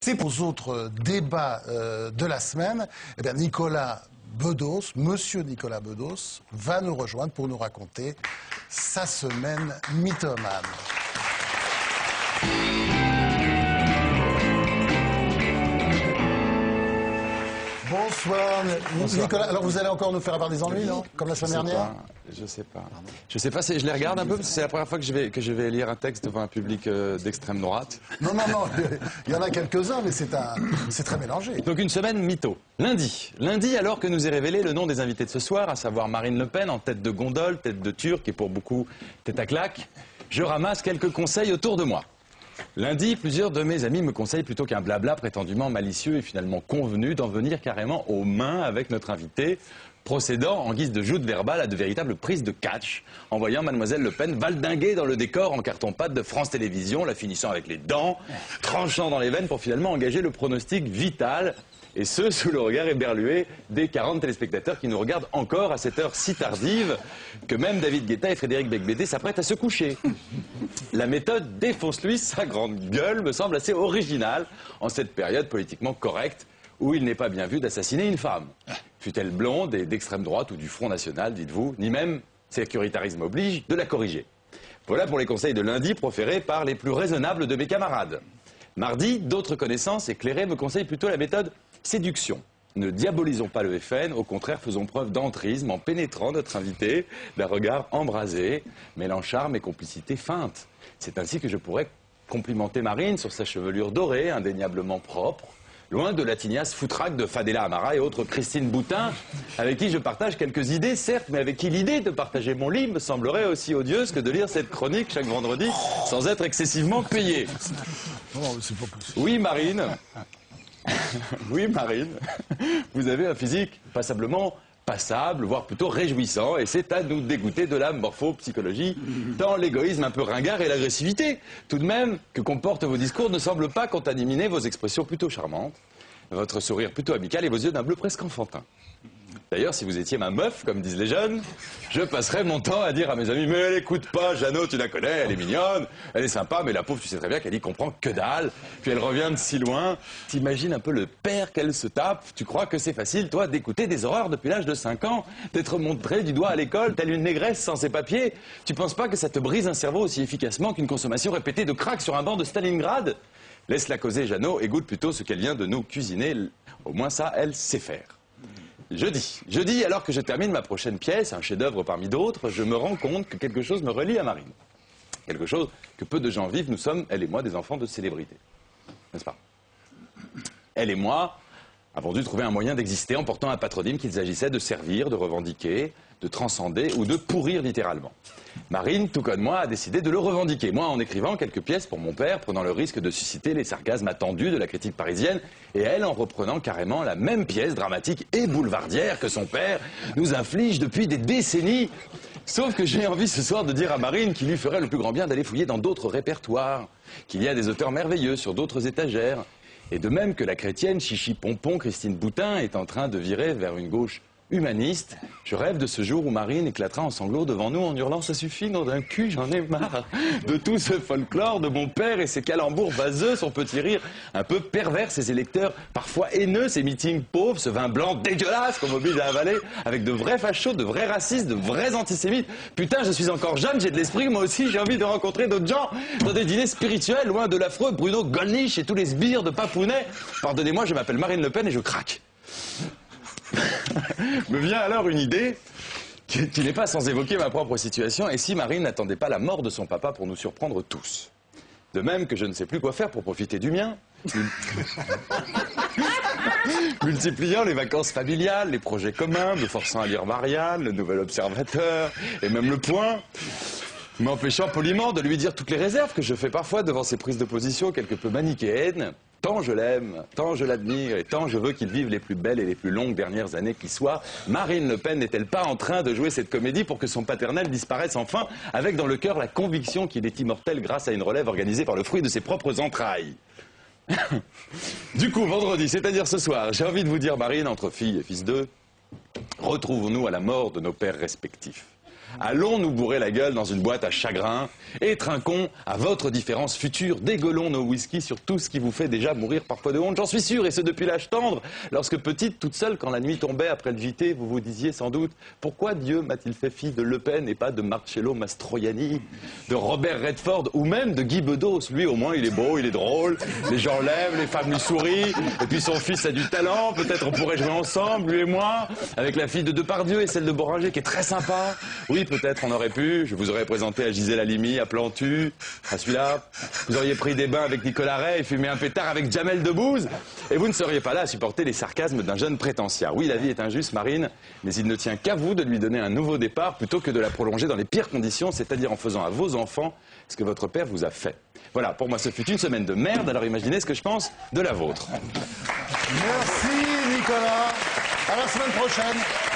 C'est pour les autres débats de la semaine. Eh bien, Nicolas Bedos, monsieur Nicolas Bedos, va nous rejoindre pour nous raconter sa semaine mythomane. Bonsoir, Nicolas. Alors vous allez encore nous faire avoir des ennuis, non? Comme la semaine dernière? Je sais pas. Je les regarde un peu parce que c'est la première fois que je vais lire un texte devant un public d'extrême droite. Non, il y en a quelques-uns, mais c'est très mélangé. Donc une semaine mytho. Lundi, alors que nous est révélé le nom des invités de ce soir, à savoir Marine Le Pen en tête de gondole, tête de turc et pour beaucoup tête à claque, je ramasse quelques conseils autour de moi. Lundi, plusieurs de mes amis me conseillent plutôt qu'un blabla prétendument malicieux et finalement convenu d'en venir carrément aux mains avec notre invité, procédant en guise de joute verbale à de véritables prises de catch, en voyant mademoiselle Le Pen valdinguer dans le décor en carton-pâte de France Télévisions, la finissant avec les dents, tranchant dans les veines pour finalement engager le pronostic vital, et ce, sous le regard éberlué des 40 téléspectateurs qui nous regardent encore à cette heure si tardive que même David Guetta et Frédéric Becbédé s'apprêtent à se coucher. La méthode défonce-lui sa grande gueule me semble assez originale en cette période politiquement correcte où il n'est pas bien vu d'assassiner une femme. Fût-elle blonde et d'extrême droite ou du Front National, dites-vous, ni même, sécuritarisme oblige, de la corriger. Voilà pour les conseils de lundi proférés par les plus raisonnables de mes camarades. Mardi, d'autres connaissances éclairées me conseillent plutôt la méthode séduction. Ne diabolisons pas le FN, au contraire faisons preuve d'entrisme en pénétrant notre invité d'un regard embrasé, mêlant charme et complicité feinte. C'est ainsi que je pourrais complimenter Marine sur sa chevelure dorée, indéniablement propre, loin de la tignasse foutraque de Fadela Amara et autres Christine Boutin, avec qui je partage quelques idées, certes, mais avec qui l'idée de partager mon lit me semblerait aussi odieuse que de lire cette chronique chaque vendredi sans être excessivement payé. Non, c'est pas possible. Oui, Marine. Oui, Marine, vous avez un physique passablement passable, voire plutôt réjouissant, et c'est à nous dégoûter de la morphopsychologie, tant l'égoïsme un peu ringard et l'agressivité, tout de même, que comportent vos discours ne semblent pas contaminer vos expressions plutôt charmantes, votre sourire plutôt amical et vos yeux d'un bleu presque enfantin. D'ailleurs, si vous étiez ma meuf, comme disent les jeunes, je passerais mon temps à dire à mes amis « Mais elle écoute pas, Jeannot, tu la connais, elle est mignonne, elle est sympa, mais la pauvre, tu sais très bien qu'elle y comprend que dalle, puis elle revient de si loin. T'imagines un peu le père qu'elle se tape, tu crois que c'est facile, toi, d'écouter des horreurs depuis l'âge de 5 ans, d'être montré du doigt à l'école, telle une négresse sans ses papiers. Tu penses pas que ça te brise un cerveau aussi efficacement qu'une consommation répétée de crack sur un banc de Stalingrad? Laisse-la causer, Jeannot, et goûte plutôt ce qu'elle vient de nous cuisiner, au moins ça, elle sait faire. » Jeudi, alors que je termine ma prochaine pièce, un chef-d'œuvre parmi d'autres, je me rends compte que quelque chose me relie à Marine. Quelque chose que peu de gens vivent, nous sommes, elle et moi, des enfants de célébrité. N'est-ce pas? Elle et moi avons dû trouver un moyen d'exister en portant un patronyme qu'il s'agissait de servir, de revendiquer, de transcender ou de pourrir littéralement. Marine, tout comme moi, a décidé de le revendiquer. Moi, en écrivant quelques pièces pour mon père, prenant le risque de susciter les sarcasmes attendus de la critique parisienne, et elle, en reprenant carrément la même pièce dramatique et boulevardière que son père nous inflige depuis des décennies. Sauf que j'ai envie ce soir de dire à Marine qu'il lui ferait le plus grand bien d'aller fouiller dans d'autres répertoires, qu'il y a des auteurs merveilleux sur d'autres étagères, et de même que la chrétienne Chichi Pompon Christine Boutin est en train de virer vers une gauche humaniste, je rêve de ce jour où Marine éclatera en sanglots devant nous en hurlant « Ça suffit, nom d'un cul, j'en ai marre de tout ce folklore de mon père et ses calembours vaseux, son petit rire un peu pervers, ses électeurs parfois haineux, ses meetings pauvres, ce vin blanc dégueulasse qu'on m'oblige à avaler, avec de vrais fachos, de vrais racistes, de vrais antisémites. Putain, je suis encore jeune, j'ai de l'esprit, moi aussi j'ai envie de rencontrer d'autres gens dans des dîners spirituels, loin de l'affreux Bruno Gollnisch et tous les sbires de Papounet. Pardonnez-moi, je m'appelle Marine Le Pen et je craque. » Me vient alors une idée qui n'est pas sans évoquer ma propre situation, et si Marine n'attendait pas la mort de son papa pour nous surprendre tous. De même que je ne sais plus quoi faire pour profiter du mien. Multipliant les vacances familiales, les projets communs, me forçant à lire Marianne, le Nouvel Observateur, et même Le Point, m'empêchant poliment de lui dire toutes les réserves que je fais parfois devant ses prises de position quelque peu manichéennes. Tant je l'aime, tant je l'admire et tant je veux qu'il vive les plus belles et les plus longues dernières années qui soient, Marine Le Pen n'est-elle pas en train de jouer cette comédie pour que son paternel disparaisse enfin, avec dans le cœur la conviction qu'il est immortel grâce à une relève organisée par le fruit de ses propres entrailles? Du coup, vendredi, c'est-à-dire ce soir, j'ai envie de vous dire, Marine, entre filles et fils d'eux, retrouvons-nous à la mort de nos pères respectifs. Allons nous bourrer la gueule dans une boîte à chagrin et trinquons à votre différence future. Dégolons nos whisky sur tout ce qui vous fait déjà mourir parfois de honte. J'en suis sûr, et ce depuis l'âge tendre. Lorsque petite, toute seule, quand la nuit tombait après le JT, vous vous disiez sans doute « Pourquoi Dieu m'a-t-il fait fille de Le Pen et pas de Marcello Mastroianni, de Robert Redford ou même de Guy Bedos? Lui, au moins, il est beau, il est drôle, les gens l'aiment, les femmes lui sourient, et puis son fils a du talent, peut-être on pourrait jouer ensemble, lui et moi, avec la fille de Depardieu et celle de Boranger, qui est très sympa. Oui, peut-être on aurait pu, je vous aurais présenté à Gisèle Halimi, à Plantu, à celui-là. Vous auriez pris des bains avec Nicolas Ray et fumé un pétard avec Jamel Debbouze, et vous ne seriez pas là à supporter les sarcasmes d'un jeune prétentiaire. Oui, la vie est injuste, Marine, mais il ne tient qu'à vous de lui donner un nouveau départ plutôt que de la prolonger dans les pires conditions, c'est-à-dire en faisant à vos enfants ce que votre père vous a fait. Voilà, pour moi, ce fut une semaine de merde, alors imaginez ce que je pense de la vôtre. Merci Nicolas. À la semaine prochaine.